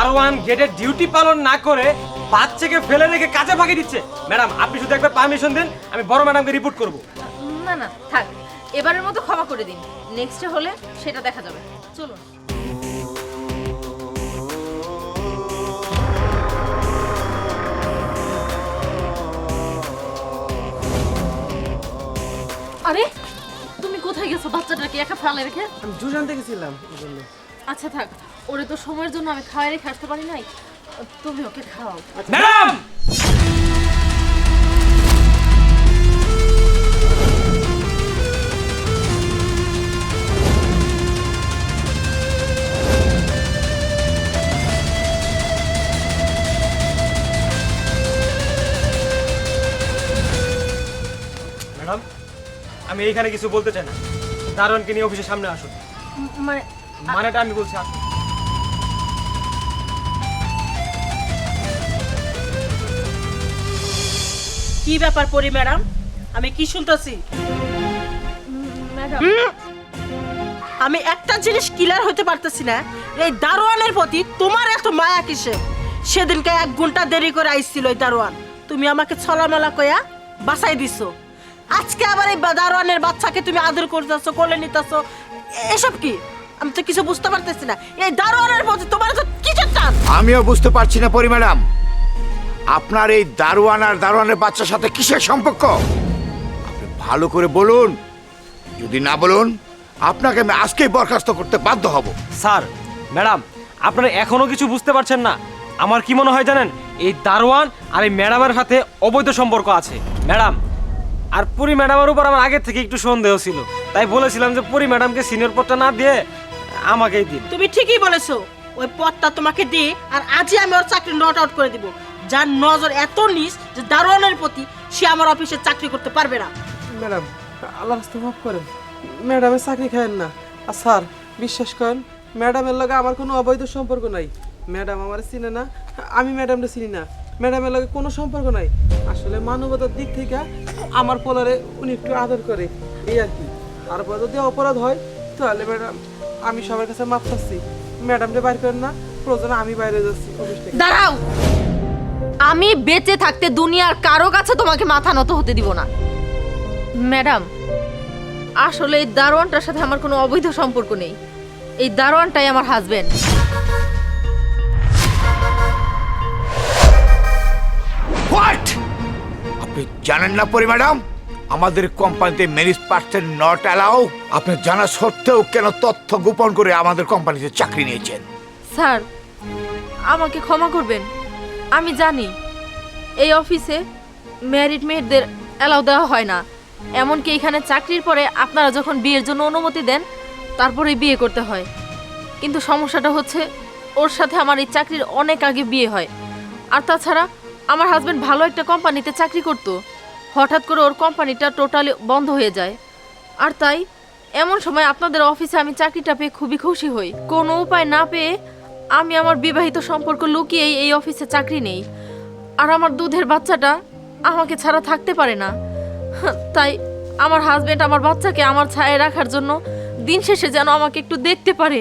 দারোয়ান গেটের ডিউটি পালন না করে বাচ্চাকে ফেলে রেখে কাজে ফাঁকি দিচ্ছে। ম্যাডাম আপনি শুধু একবার পারমিশন দেন, আমি বড় ম্যাডামকে রিপোর্ট করব। না না থাক, এবারের মতো ক্ষমা করে দিন, নেক্সটে হলে সেটা দেখা যাবে। চলুন। আরে তুমি কোথায় গেছো বাচ্চাটাকে একা ফেলে রেখে? আমি জুস আনতে গেছিলাম এজন্য। আচ্ছা থাক, ওরে তো সময়ের জন্য আমি খাওয়াই রেখে আসতে পারি নাই, তুমি ওকে খাওয়াও। ম্যাডাম ম্যাডাম আমি এইখানে কিছু বলতে চাই না, দারোয়ানকে নিয়ে অফিসের সামনে আসুন। মানে মানেটা আমি বলছি আসুন। কি ব্যাপার পরি ম্যাডাম, আমি কি শুনতেছি? ম্যাডাম আমি একটা জিনিস ক্লিয়ার হতে পারতেছি না, এই দারোয়ানের প্রতি তোমার এত মায়া কিসে? সেদিনকে 1 ঘন্টা দেরি করে আইছিল ওই দারোয়ান, তুমি আমাকে ছলামেলা কইয়া বাঁচাই দিছো। আজকে আবার এই দারোয়ানের বাচ্চাকে তুমি আদর করতেছো, কোলে নিতেছো, এসব কি? আমি তো কিছু বুঝতে পারতেছি না। এই দারোয়ানের প্রতি তোমার তো কিসের টান? আমিও বুঝতে পারছি না পরি ম্যাডাম, আপনার এই দারোয়ান আর দারোয়ানের বাচ্চার সাথে কিসের সম্পর্ক? আপনি ভালো করে বলুন, যদি না বলুন আপনাকে আমি আজকেই বরখাস্ত করতে বাধ্য হব। স্যার ম্যাডাম আপনারা এখনো কিছু বুঝতে পারছেন না। আমার কি মনে হয় জানেন, এই দারোয়ান আর এই ম্যাডামের সাথে অবৈধ সম্পর্ক আছে। ম্যাডাম আর পুরি ম্যাডামের উপর আমার আগে থেকে একটু সন্দেহ ছিল, তাই বলেছিলাম যে পুরি ম্যাডামকে সিনিয়র পদটা না দিয়ে আমাকেই দিন। তুমি ঠিকই বলেছো, ওই পদটা তোমাকে দিয়ে আর আজই আমি ওর চাকরি নট আউট করে দিব। যার নজর এত নিচ যে দারোয়ানের প্রতি, সে আমার অফিসে চাকরি করতে পারবে না। ম্যাডাম আল্লাহ রাস্তা মাফ করেন, ম্যাডামের চাকরি খায়েন না। আর স্যার বিশ্বাস করেন, ম্যাডামের লগে আমার কোনো অবৈধ সম্পর্ক নাই। ম্যাডাম আমার চিনে না, আমি ম্যাডামটা চিনি না। ম্যাডামের লগে কোনো সম্পর্ক নাই। আসলে মানবতার দিক থেকে আমার পোলারে উনি একটু আদর করে, এই আর কি। তারপর যদি অপরাধ হয় তাহলে ম্যাডাম আমি সবার কাছে মাপ চাচ্ছি, ম্যাডামটা বাইর করেন না, প্রয়োজনে আমি বাইরে যাচ্ছি অফিস থেকে। দাঁড়াও, আমি বেঁচে থাকতে দুনিয়ার কারো কাছে তোমাকে মাথা নত হতে দিব না। ম্যাডাম আসলে এই দারোয়ানটার সাথে আমার কোনো অবৈধ সম্পর্ক নেই, এই দারোয়ানটাই আমার হাজবেন্ড। হোয়াট? আপনি জানেন না পরি ম্যাডাম, আমাদের কোম্পানিতে ম্যানেজ পার্সন নট অ্যালাউ। আপনি জানা সত্ত্বেও কেন তথ্য গোপন করে আমাদের কোম্পানিতে চাকরি নিয়েছেন? স্যার আমাকে ক্ষমা করবেন, আমি জানি এই অফিসে ম্যারিড মেয়েদের অ্যালাউ দেওয়া হয় না। এমনকি এখানে চাকরির পরে আপনারা যখন বিয়ের জন্য অনুমতি দেন তারপরেই বিয়ে করতে হয়। কিন্তু সমস্যাটা হচ্ছে ওর সাথে আমার এই চাকরির অনেক আগে বিয়ে হয়। আর তাছাড়া আমার হাজবেন্ড ভালো একটা কোম্পানিতে চাকরি করত, হঠাৎ করে ওর কোম্পানিটা টোটালি বন্ধ হয়ে যায়। আর তাই এমন সময় আপনাদের অফিসে আমি চাকরিটা পেয়ে খুবই খুশি হই। কোনো উপায় না পেয়ে আমি আমার বিবাহিত সম্পর্ক লুকিয়েই এই অফিসে চাকরি নেই। আর আমার দুধের বাচ্চাটা আমাকে ছাড়া থাকতে পারে না, তাই আমার হাজবেন্ড আমার বাচ্চাকে আমার ছায়ায় রাখার জন্য দিন শেষে যেন আমাকে একটু দেখতে পারে,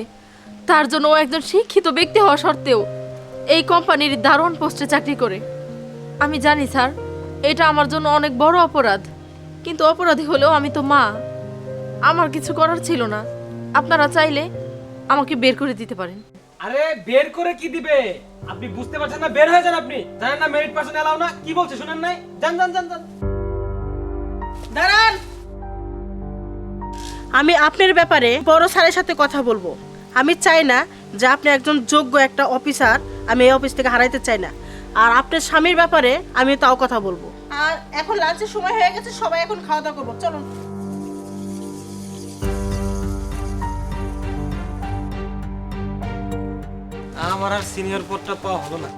তার জন্য ও একজন শিক্ষিত ব্যক্তি হওয়া সত্ত্বেও এই কোম্পানির দারুণ পোস্টে চাকরি করে। আমি জানি স্যার এটা আমার জন্য অনেক বড় অপরাধ, কিন্তু অপরাধী হলেও আমি তো মা, আমার কিছু করার ছিল না। আপনারা চাইলে আমাকে বের করে দিতে পারেন। আরে বের করে কি দিবে? আপনি বুঝতে পারছেন না? বের হয়ে যান। আপনি জানেন না মেরিট পার্সন এলাও না? কি বলছে শুনেন নাই? যান যান যান যান। দাঁড়ান, আমি আপনার ব্যাপারে বড় স্যারের সাথে কথা বলবো। আমি চাই না যে আপনি একজন যোগ্য একটা অফিসার আমি এই অফিস থেকে হারাইতে চাই না। আর আপনার স্বামীর ব্যাপারে আমি তাও কথা বলবো। আর এখন লাঞ্চের সময় হয়ে গেছে, সবাই এখন খাওয়া দাওয়া করবো, চলুন। আমার আর সিনিয়র পদটা পাওয়া হলো না।